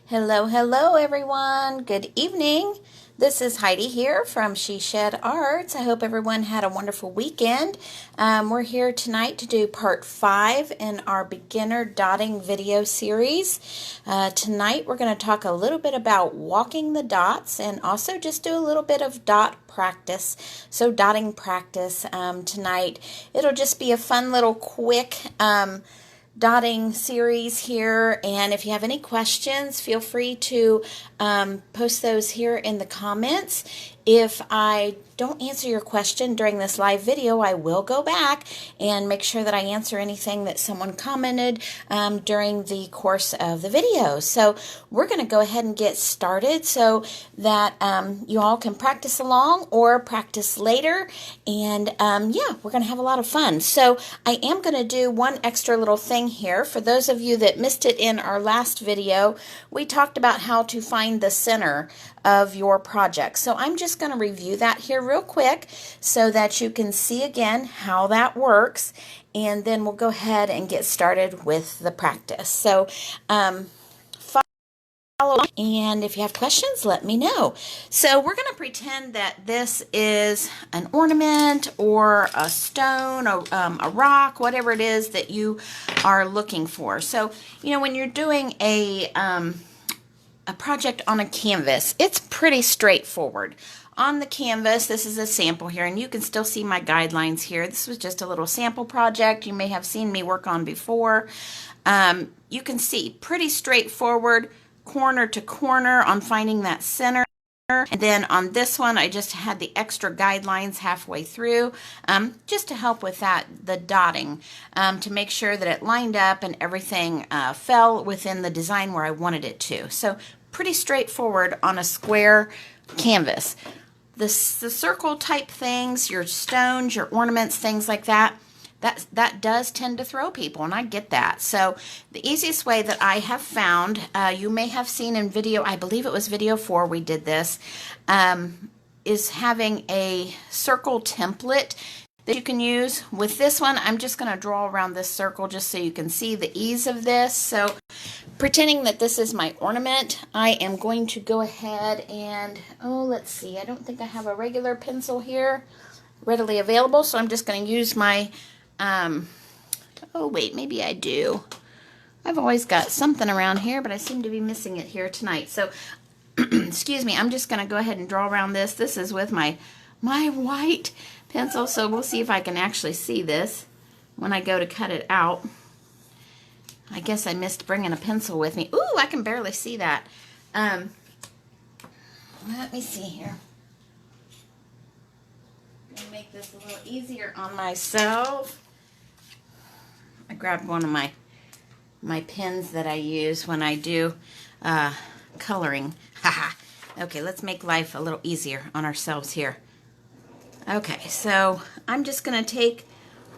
Hello, hello everyone. Good evening. This is Heidi here from She Shed Arts. I hope everyone had a wonderful weekend. We're here tonight to do part 5 in our beginner dotting video series. Tonight we're going to talk a little bit about walking the dots and also just do a little bit of dot practice. So dotting practice tonight. It'll just be a fun little quick dotting series here, and if you have any questions, feel free to post those here in the comments. If I don't answer your question during this live video, I will go back and make sure that I answer anything that someone commented during the course of the video. So we're going to go ahead and get started so that you all can practice along or practice later. And yeah, we're going to have a lot of fun. So I am going to do one extra little thing here. For those of you that missed it in our last video, we talked about how to find the center of your project. So I'm just going to review that here real quick so that you can see again how that works, and then we'll go ahead and get started with the practice. So follow, and if you have questions, let me know. So we're going to pretend that this is an ornament or a stone or a rock, whatever it is that you are looking for. So, you know, when you're doing a project on a canvas, it's pretty straightforward. On the canvas, this is a sample here, and you can still see my guidelines here. This was just a little sample project you may have seen me work on before. You can see pretty straightforward, corner to corner on finding that center. And then on this one, I just had the extra guidelines halfway through just to help with that, the dotting, to make sure that it lined up and everything fell within the design where I wanted it to. So pretty straightforward on a square canvas. The circle type things, your stones, your ornaments, things like that, that does tend to throw people, and I get that. So the easiest way that I have found, you may have seen in video, I believe it was video 4 we did this, is having a circle template that you can use. With this one, I'm just going to draw around this circle just so you can see the ease of this. So pretending that this is my ornament, I am going to go ahead and, let's see, I don't think I have a regular pencil here readily available, so I'm just going to use my wait, maybe I do. I've always got something around here, but I seem to be missing it here tonight. So, excuse me, I'm just going to go ahead and draw around this. This is with my white pencil, so we'll see if I can actually see this when I go to cut it out. I guess I missed bringing a pencil with me. Ooh, I can barely see that. Let me see here. Make this a little easier on myself. I grabbed one of my pens that I use when I do coloring. Okay, let's make life a little easier on ourselves here. Okay, so I'm just going to take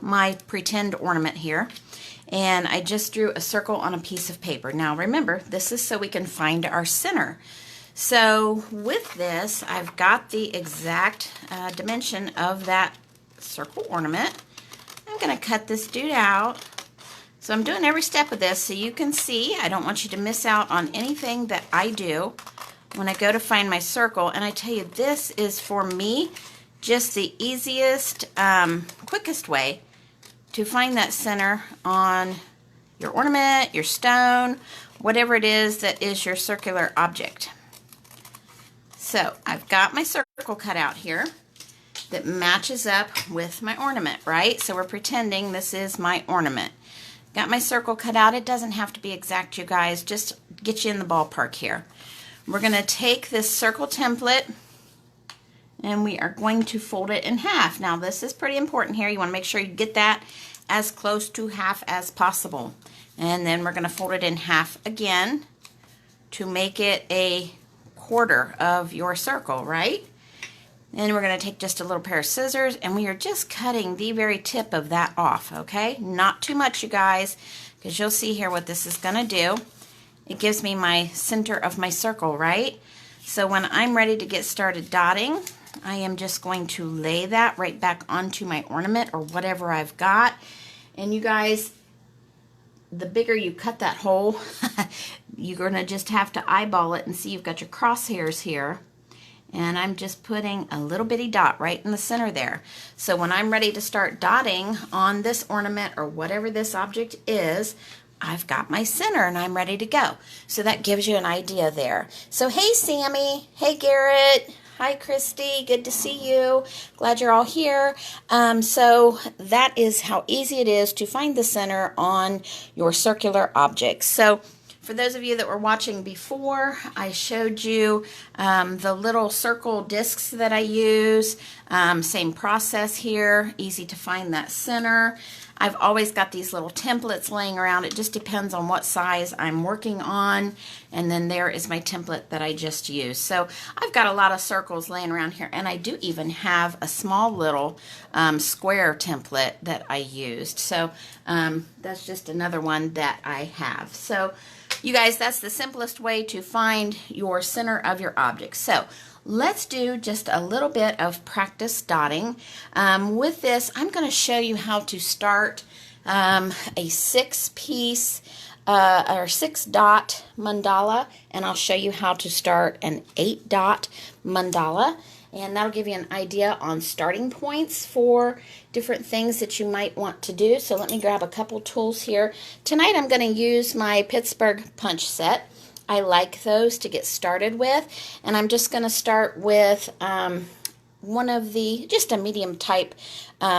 my pretend ornament here, and I just drew a circle on a piece of paper. Now remember, this is so we can find our center. So with this, I've got the exact dimension of that circle ornament. I'm going to cut this dude out. So I'm doing every step of this so you can see. I don't want you to miss out on anything that I do when I go to find my circle. And I tell you, this is for me just the easiest, quickest way to find that center on your ornament, your stone, whatever it is that is your circular object. So I've got my circle cut out here that matches up with my ornament, right? So we're pretending this is my ornament. Got my circle cut out. It doesn't have to be exact, you guys. Just get you in the ballpark here. We're going to take this circle template and we are going to fold it in half. Now this is pretty important here. You want to make sure you get that as close to half as possible. And then we're going to fold it in half again to make it a quarter of your circle, right? And we're going to take just a little pair of scissors, and we are just cutting the very tip of that off, okay? Not too much, you guys, because you'll see here what this is going to do. It gives me my center of my circle, right? So when I'm ready to get started dotting, I am just going to lay that right back onto my ornament or whatever I've got. And you guys, the bigger you cut that hole, you're going to just have to eyeball it and see you've got your crosshairs here. And I'm just putting a little bitty dot right in the center there. So when I'm ready to start dotting on this ornament or whatever this object is, I've got my center and I'm ready to go. So that gives you an idea there. So hey Sammy, hey Garrett, hi Christy, good to see you. Glad you're all here. So that is how easy it is to find the center on your circular objects. So for those of you that were watching before, I showed you the little circle discs that I use. Same process here, easy to find that center. I've always got these little templates laying around. It just depends on what size I'm working on. And then there is my template that I just used. So I've got a lot of circles laying around here. And I do even have a small little square template that I used. So that's just another one that I have. So you guys, that's the simplest way to find your center of your object. So let's do just a little bit of practice dotting. With this, I'm going to show you how to start a 6-piece or 6-dot mandala, and I'll show you how to start an 8-dot mandala. And that'll give you an idea on starting points for different things that you might want to do. So let me grab a couple tools here. Tonight I'm going to use my Pittsburgh punch set. I like those to get started with. And I'm just going to start with one of the, just a medium type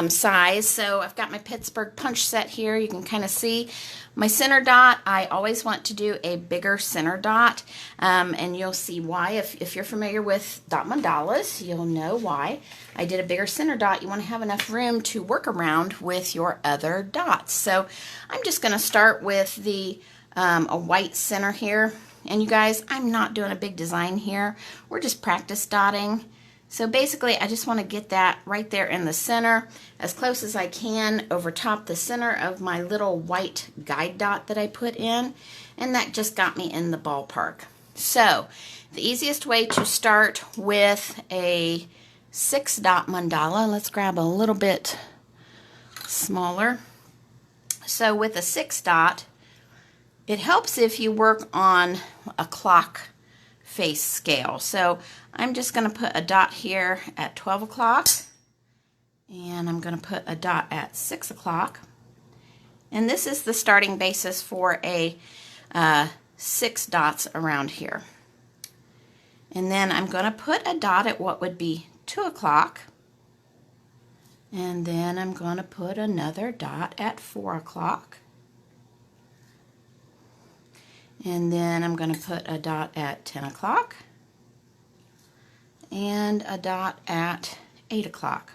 size. So I've got my Pittsburgh punch set here. You can kind of see my center dot. I always want to do a bigger center dot, and you'll see why. If you're familiar with dot mandalas, you'll know why. I did a bigger center dot. You want to have enough room to work around with your other dots. So I'm just going to start with the a white center here. And you guys, I'm not doing a big design here. We're just practice dotting. So basically, I just want to get that right there in the center, as close as I can over top the center of my little white guide dot that I put in, and that just got me in the ballpark. So the easiest way to start with a 6-dot mandala, let's grab a little bit smaller. So with a 6-dot, it helps if you work on a clock face scale. So I'm just going to put a dot here at 12 o'clock, and I'm going to put a dot at 6 o'clock. And this is the starting basis for a 6 dots around here. And then I'm going to put a dot at what would be 2 o'clock. And then I'm going to put another dot at 4 o'clock. And then I'm going to put a dot at 10 o'clock and a dot at 8 o'clock.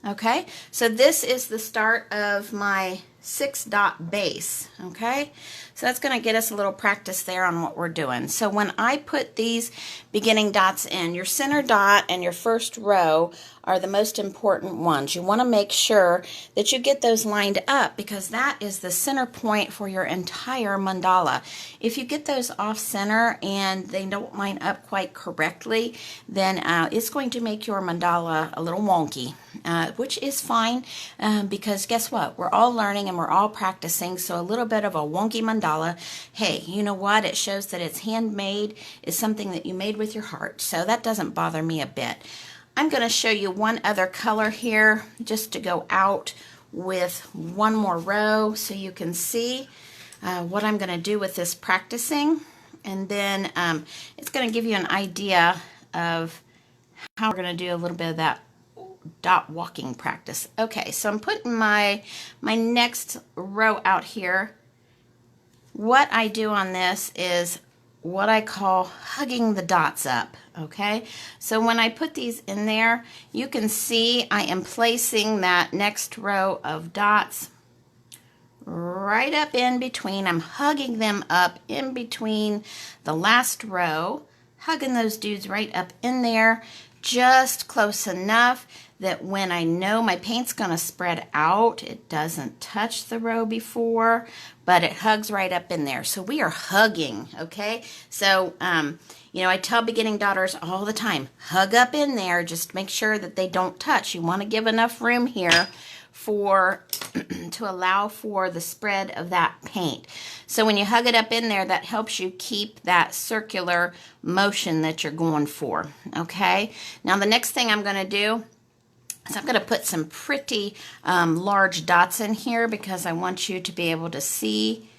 Okay, so this is the start of my 6-dot base. Okay, so that's going to get us a little practice there on what we're doing. So when I put these beginning dots in, your center dot and your first row are the most important ones. You want to make sure that you get those lined up, because that is the center point for your entire mandala. If you get those off center and they don't line up quite correctly, then it's going to make your mandala a little wonky, which is fine, because guess what? We're all learning and we're all practicing, so a little bit of a wonky mandala, hey, you know what? It shows that it's handmade, it's something that you made with your heart, so that doesn't bother me a bit. I'm going to show you one other color here just to go out with one more row so you can see what I'm going to do with this practicing, and then it's going to give you an idea of how we're going to do a little bit of that dot walking practice. Okay, so I'm putting my next row out here. What I do on this is what I call hugging the dots up. Okay, so when I put these in there, you can see I am placing that next row of dots right up in between. I'm hugging them up in between the last row, hugging those dudes right up in there, just close enough that when I know my paint's going to spread out, it doesn't touch the row before, but it hugs right up in there. So we are hugging, okay? So, you know, I tell beginning daughters all the time, hug up in there. Just make sure that they don't touch. You want to give enough room here for to allow for the spread of that paint. So when you hug it up in there, that helps you keep that circular motion that you're going for. Okay, now the next thing I'm going to do is I'm going to put some pretty large dots in here because I want you to be able to see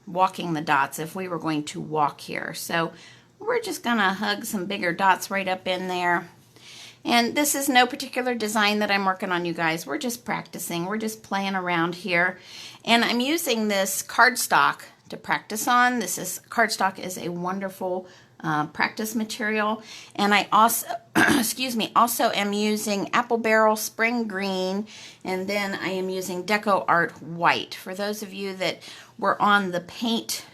walking the dots if we were going to walk here. So we're just going to hug some bigger dots right up in there. And this is no particular design that I'm working on, you guys. We're just practicing. We're just playing around here. And I'm using this cardstock to practice on. Cardstock is a wonderful practice material. And I also, excuse me, also am using Apple Barrel Spring Green, and then I am using Deco Art White. For those of you that were on the paint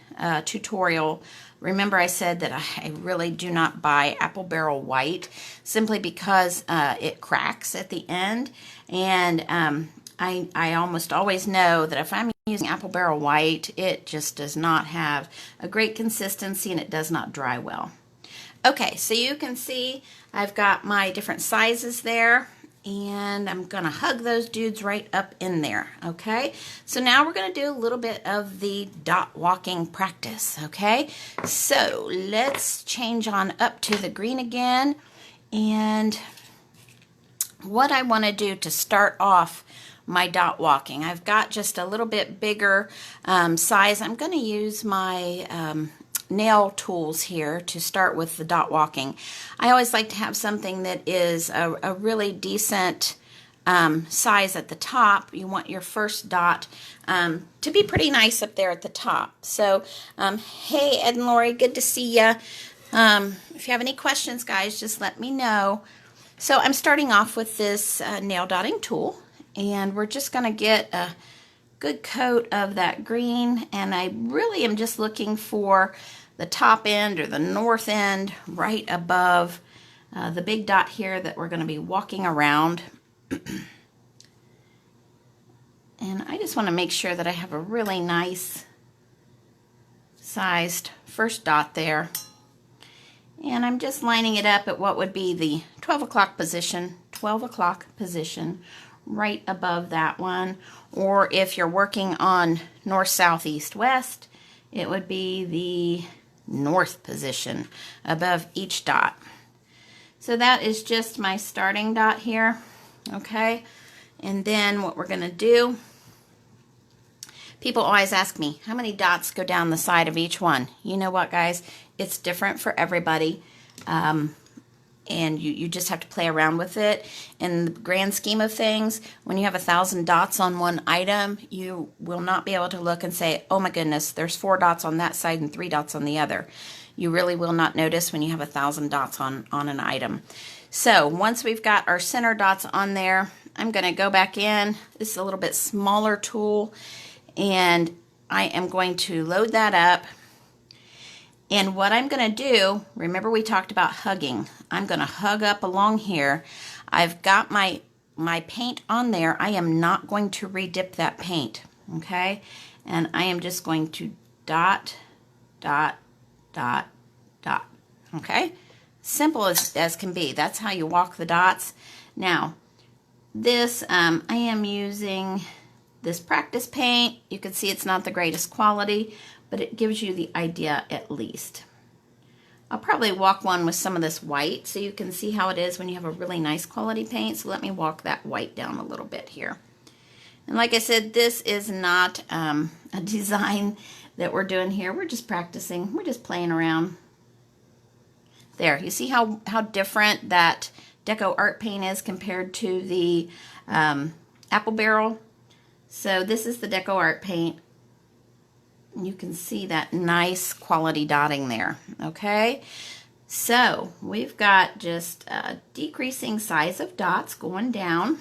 tutorial, remember I said that I really do not buy Apple Barrel White simply because it cracks at the end, and I almost always know that if I'm using Apple Barrel White, it just does not have a great consistency and it does not dry well. Okay, so you can see I've got my different sizes there, and I'm gonna hug those dudes right up in there. Okay, so now we're gonna do a little bit of the dot walking practice. Okay, so let's change on up to the green again, and what I want to do to start off my dot walking, I've got just a little bit bigger size. I'm going to use my nail tools here to start with the dot walking. I always like to have something that is a really decent size at the top. You want your first dot to be pretty nice up there at the top. So hey Ed and Lori, good to see you. If you have any questions, guys, just let me know. So I'm starting off with this nail dotting tool, and we're just going to get a good coat of that green, and I really am just looking for the top end or the north end right above the big dot here that we're going to be walking around. And I just want to make sure that I have a really nice sized first dot there. And I'm just lining it up at what would be the 12 o'clock position, right above that one. Or if you're working on north, south, east, west, it would be the north position above each dot. So that is just my starting dot here, okay? And then what we're gonna do, people always ask me, how many dots go down the side of each one? You know what, guys? It's different for everybody. And you just have to play around with it. In the grand scheme of things, when you have 1,000 dots on one item, you will not be able to look and say, oh my goodness, there's 4 dots on that side and 3 dots on the other. You really will not notice when you have 1,000 dots on an item. So once we've got our center dots on there, I'm going to go back in. This is a little bit smaller tool, and I am going to load that up. And what I'm going to do, remember we talked about hugging. I'm going to hug up along here. I've got my paint on there. I am not going to redip that paint, okay? And I am just going to dot, dot, dot, dot, okay? Simple as can be. That's how you walk the dots. Now, this, I am using this practice paint. You can see it's not the greatest quality, but it gives you the idea at least. I'll probably walk one with some of this white so you can see how it is when you have a really nice quality paint. So let me walk that white down a little bit here. And like I said, this is not a design that we're doing here. We're just practicing. We're just playing around. There, you see how different that Deco Art paint is compared to the Apple Barrel? So this is the Deco Art paint. You can see that nice quality dotting there, okay? So we've got just a decreasing size of dots going down,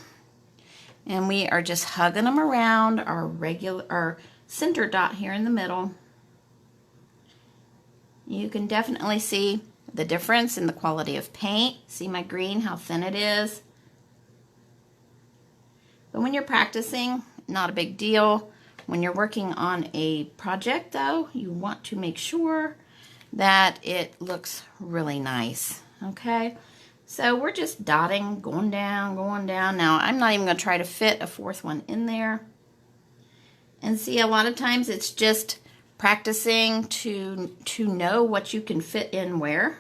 and we are just hugging them around our center dot here in the middle. You can definitely see the difference in the quality of paint. See my green, how thin it is? But when you're practicing, not a big deal. When you're working on a project, though, you want to make sure that it looks really nice, okay? So we're just dotting, going down, going down. Now I'm not even going to try to fit a fourth one in there. And see, a lot of times it's just practicing to know what you can fit in where.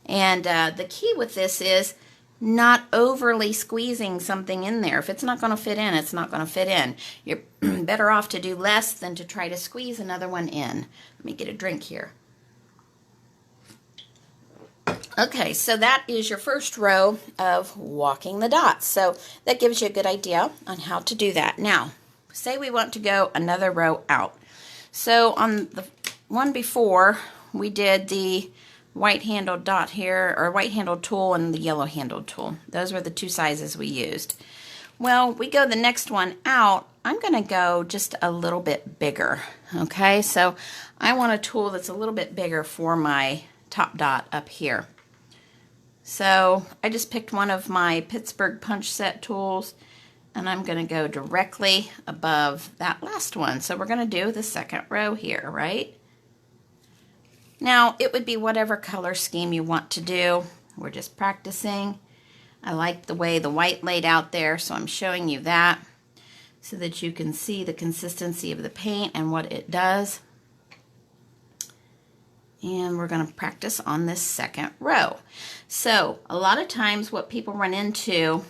And the key with this is not overly squeezing something in there. If it's not going to fit in, it's not going to fit in. You're better off to do less than to try to squeeze another one in. Let me get a drink here. Okay, so that is your first row of walking the dots. So that gives you a good idea on how to do that. Now, say we want to go another row out. So on the one before, we did the white handled dot here, or white handled tool and the yellow handled tool. Those were the two sizes we used. Well, we go the next one out. I'm going to go just a little bit bigger. Okay, so I want a tool that's a little bit bigger for my top dot up here. So I just picked one of my Pittsburgh punch set tools, and I'm going to go directly above that last one. So we're going to do the second row here, right? Now, it would be whatever color scheme you want to do. We're just practicing. I like the way the white laid out there, so I'm showing you that so that you can see the consistency of the paint and what it does. And we're going to practice on this second row. So a lot of times what people run into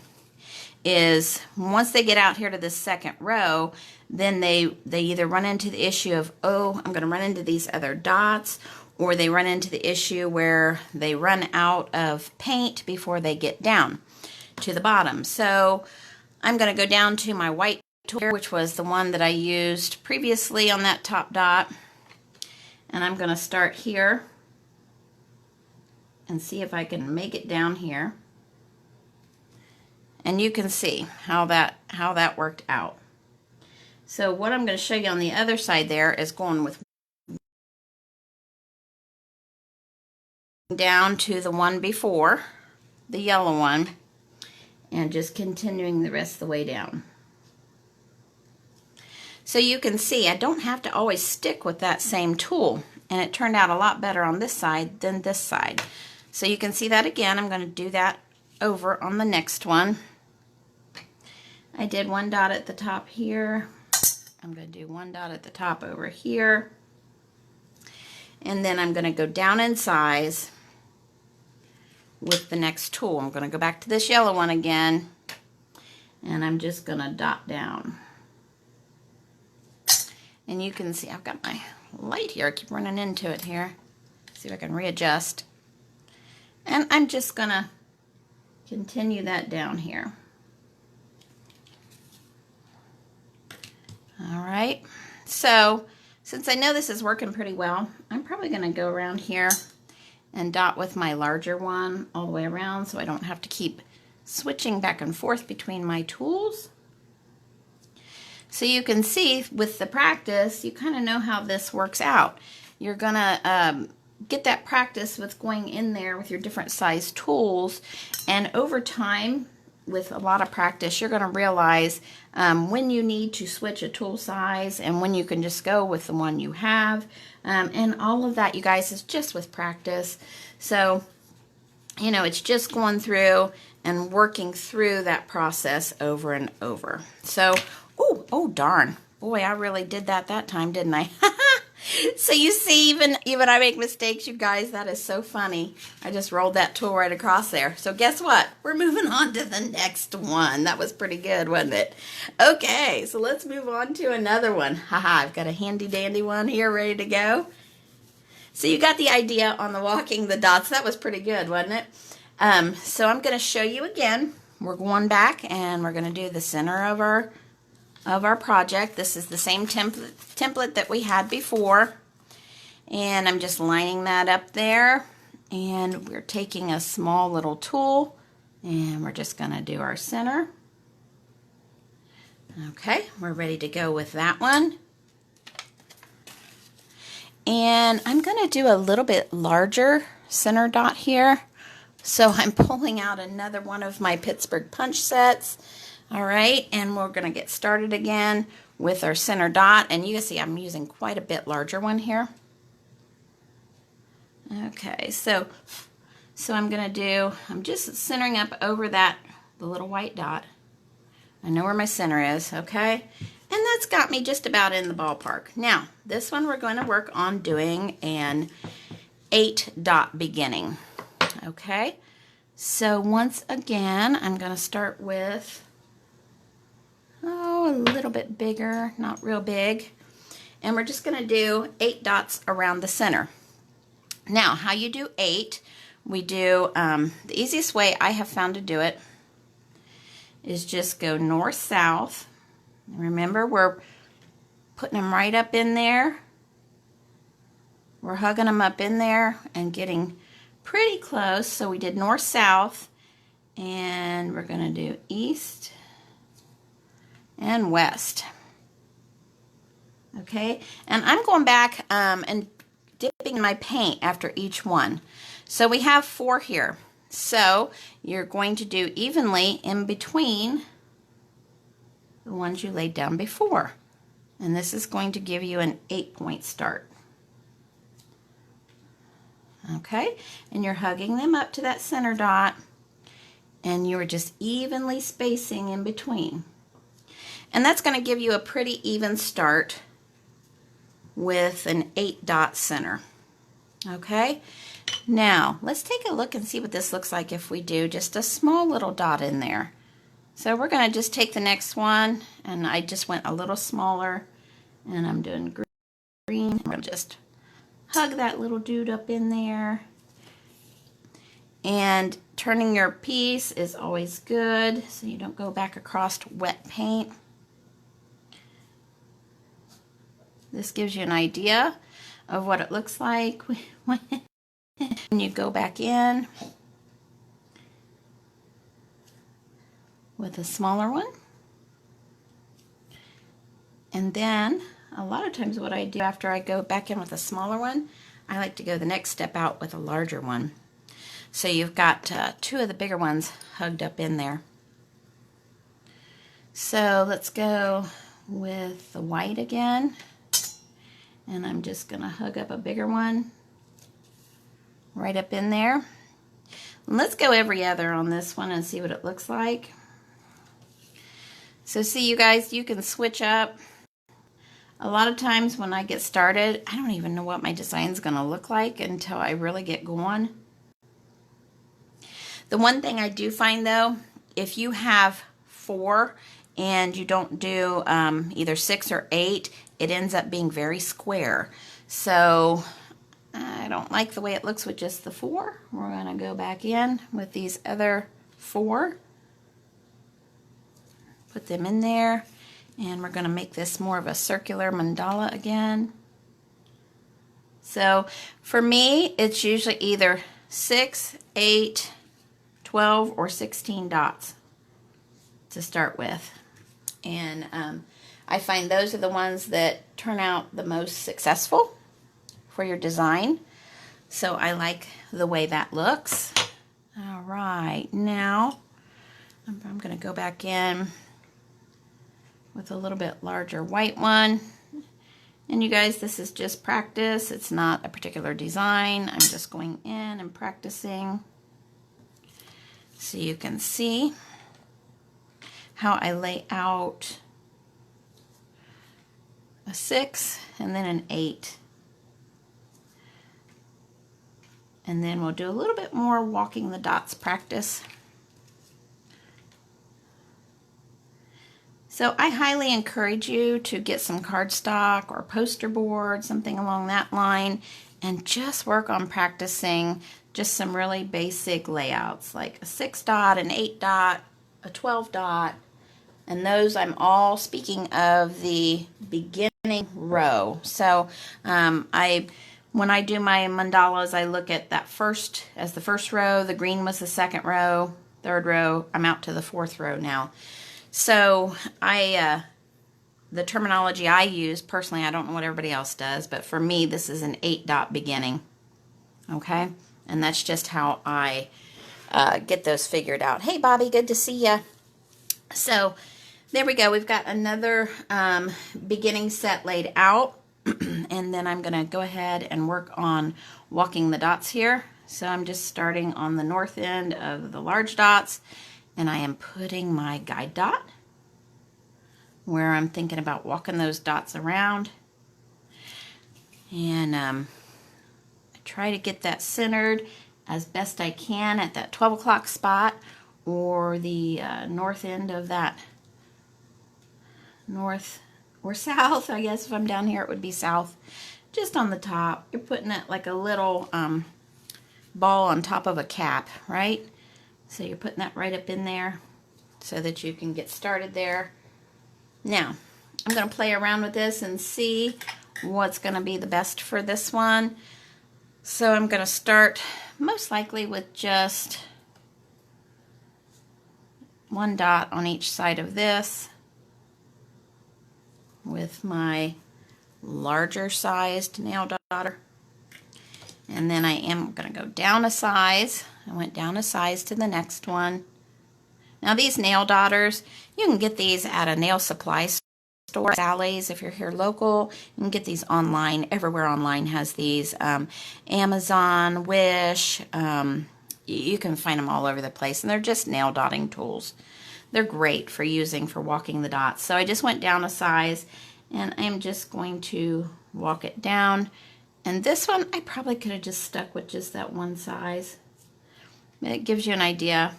is once they get out here to this second row, then they either run into the issue of, oh, I'm going to run into these other dots, or they run into the issue where they run out of paint before they get down to the bottom. So I'm going to go down to my white tool, which was the one that I used previously on that top dot. And I'm going to start here and see if I can make it down here. And you can see how that worked out. So what I'm going to show you on the other side there is going with down to the one before, the yellow one, and just continuing the rest of the way down. So you can see I don't have to always stick with that same tool, and it turned out a lot better on this side than this side. So you can see that again. I'm going to do that over on the next one. I did one dot at the top here. I'm going to do one dot at the top over here. And then I'm going to go down in size with the next tool. I'm going to go back to this yellow one again, and I'm just going to dot down. And you can see I've got my light here. I keep running into it here. See if I can readjust. And I'm just going to continue that down here. All right. So since I know this is working pretty well, I'm probably going to go around here and dot with my larger one all the way around so I don't have to keep switching back and forth between my tools. So you can see with the practice, you kind of know how this works out. You're going to get that practice with going in there with your different size tools, and over time, with a lot of practice, you're going to realize when you need to switch a tool size and when you can just go with the one you have. And all of that, you guys, is just with practice. So, you know, it's just going through and working through that process over and over. So, oh darn. Boy, I really did that time, didn't I? So you see, even I make mistakes, you guys. That is so funny. I just rolled that tool right across there. So guess what? We're moving on to the next one. That was pretty good, wasn't it? Okay, so let's move on to another one. Haha, I've got a handy dandy one here ready to go. So you got the idea on the walking the dots. That was pretty good, wasn't it? So I'm going to show you again. We're going back and we're going to do the center of our project. This is the same template that we had before, and I'm just lining that up there, and we're taking a small little tool and we're just going to do our center. Okay, we're ready to go with that one, and I'm going to do a little bit larger center dot here, so I'm pulling out another one of my Pittsburgh punch sets. All right, and we're going to get started again with our center dot. And you can see I'm using quite a bit larger one here. Okay, so So I'm just centering up over the little white dot. I know where my center is, okay? And that's got me just about in the ballpark. Now, this one we're going to work on doing an 8-dot beginning, okay? So once again, I'm going to start with, a little bit bigger, not real big. And we're just going to do 8 dots around the center. Now, how you do 8, we do, the easiest way I have found to do it is just go north-south. Remember, we're putting them right up in there. We're hugging them up in there and getting pretty close. So we did north-south, and we're going to do east and west. Okay, and I'm going back and dipping my paint after each one. So we have 4 here. So you're going to do evenly in between the ones you laid down before. And this is going to give you an 8-point start. Okay, and you're hugging them up to that center dot, and you're just evenly spacing in between. And that's going to give you a pretty even start with an 8-dot center. Okay, now let's take a look and see what this looks like if we do just a small little dot in there. So we're going to just take the next one, and I just went a little smaller, and I'm doing green. I'm going to just hug that little dude up in there. And turning your piece is always good, so you don't go back across wet paint. This gives you an idea of what it looks like when you go back in with a smaller one. And then a lot of times what I do after I go back in with a smaller one, I like to go the next step out with a larger one. So you've got 2 of the bigger ones hugged up in there. So let's go with the white again. And I'm just going to hug up a bigger one right up in there. And let's go every other on this one and see what it looks like. So see, you guys, you can switch up. A lot of times when I get started, I don't even know what my design's going to look like until I really get going. The one thing I do find, though, if you have 4 and you don't do either 6 or 8, it ends up being very square. So I don't like the way it looks with just the 4. We're going to go back in with these other 4. Put them in there. And we're going to make this more of a circular mandala again. So for me, it's usually either 6, 8, 12, or 16 dots to start with. And I find those are the ones that turn out the most successful for your design. So I like the way that looks. All right, now I'm going to go back in with a little bit larger white one. And you guys, this is just practice. It's not a particular design. I'm just going in and practicing so you can see how I lay out a 6 and then an 8. And then we'll do a little bit more walking the dots practice. So I highly encourage you to get some cardstock or poster board, something along that line, and just work on practicing just some really basic layouts, like a 6 dot, an 8 dot, a 12 dot, and those I'm all speaking of the beginning row. So when I do my mandalas, I look at that first as the first row, the green was the second row, third row, I'm out to the 4th row now. So the terminology I use, personally, I don't know what everybody else does, but for me, this is an 8 dot beginning, okay? And that's just how I get those figured out. Hey, Bobby, good to see you. So there we go. We've got another beginning set laid out, and then I'm going to go ahead and work on walking the dots here. So I'm just starting on the north end of the large dots, and I am putting my guide dot where I'm thinking about walking those dots around. And I try to get that centered as best I can at that 12 o'clock spot, or the north end of that north or south. I guess if I'm down here it would be south, just on the top. You're putting it like a little ball on top of a cap, right? So you're putting that right up in there so that you can get started there. Now I'm going to play around with this and see what's going to be the best for this one. So I'm going to start most likely with just one dot on each side of this with my larger sized nail dotter. And then I am going to go down a size. I went down a size to the next one. Now these nail dotters, you can get these at a nail supply store, Sally's if you're here local. You can get these online. Everywhere online has these. Amazon, Wish, you can find them all over the place, and they're just nail dotting tools. They're great for using for walking the dots. So I just went down a size, and I'm just going to walk it down. And this one, I probably could have just stuck with just that one size. It gives you an idea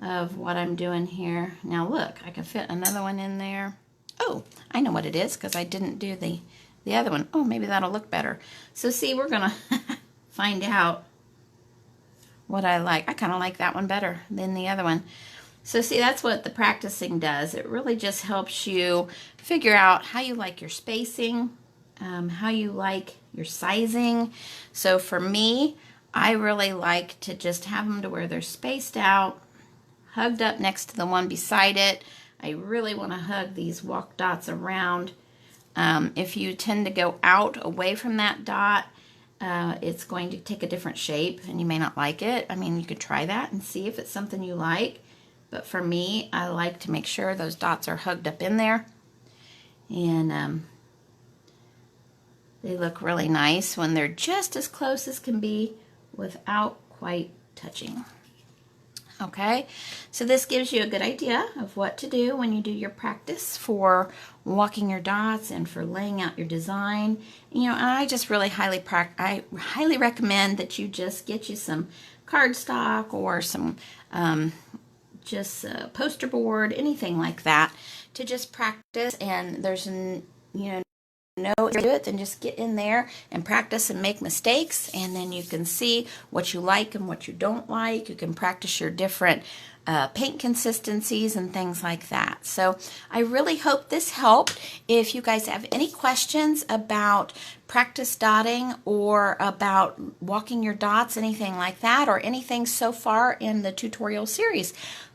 of what I'm doing here. Now look, I can fit another one in there. Oh, I know what it is because I didn't do the other one. Oh, maybe that'll look better. So see, we're gonna find out what I like. I kind of like that one better than the other one. So see, that's what the practicing does. It really just helps you figure out how you like your spacing, how you like your sizing. So for me, I really like to just have them to where they're spaced out, hugged up next to the one beside it. I really want to hug these walk dots around. If you tend to go out away from that dot, it's going to take a different shape and you may not like it. I mean, you could try that and see if it's something you like. But for me, I like to make sure those dots are hugged up in there. And they look really nice when they're just as close as can be without quite touching. Okay, so this gives you a good idea of what to do when you do your practice for walking your dots and for laying out your design. You know, and I just really highly recommend that you just get you some cardstock or some just a poster board, anything like that, to just practice. And there's no do it, then just get in there and practice and make mistakes, and then you can see what you like and what you don't like. You can practice your different paint consistencies and things like that. So I really hope this helped. If you guys have any questions about practice dotting or about walking your dots, anything like that, or anything so far in the tutorial series,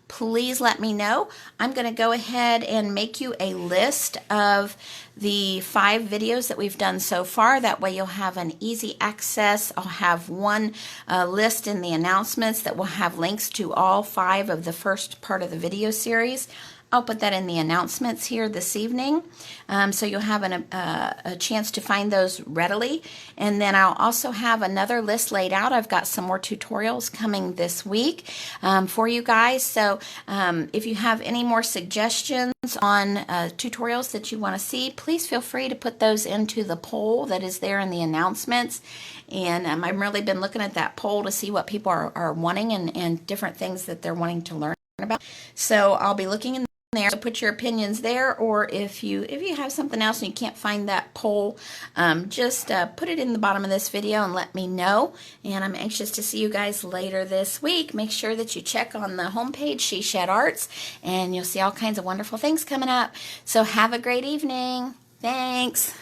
please let me know. I'm going to go ahead and make you a list of the 5 videos that we've done so far. That way you'll have an easy access. I'll have one list in the announcements that will have links to all 5 of the first part of the video series. I'll put that in the announcements here this evening, so you'll have a chance to find those readily. And then I'll also have another list laid out. I've got some more tutorials coming this week for you guys. So if you have any more suggestions on tutorials that you want to see, please feel free to put those into the poll that is there in the announcements. And I've really been looking at that poll to see what people are wanting and different things that they're wanting to learn about. So I'll be looking in there, so put your opinions there, or if you have something else and you can't find that poll, just put it in the bottom of this video and let me know. And I'm anxious to see you guys later this week. Make sure that you check on the homepage, She Shed Arts, and you'll see all kinds of wonderful things coming up. So have a great evening. Thanks.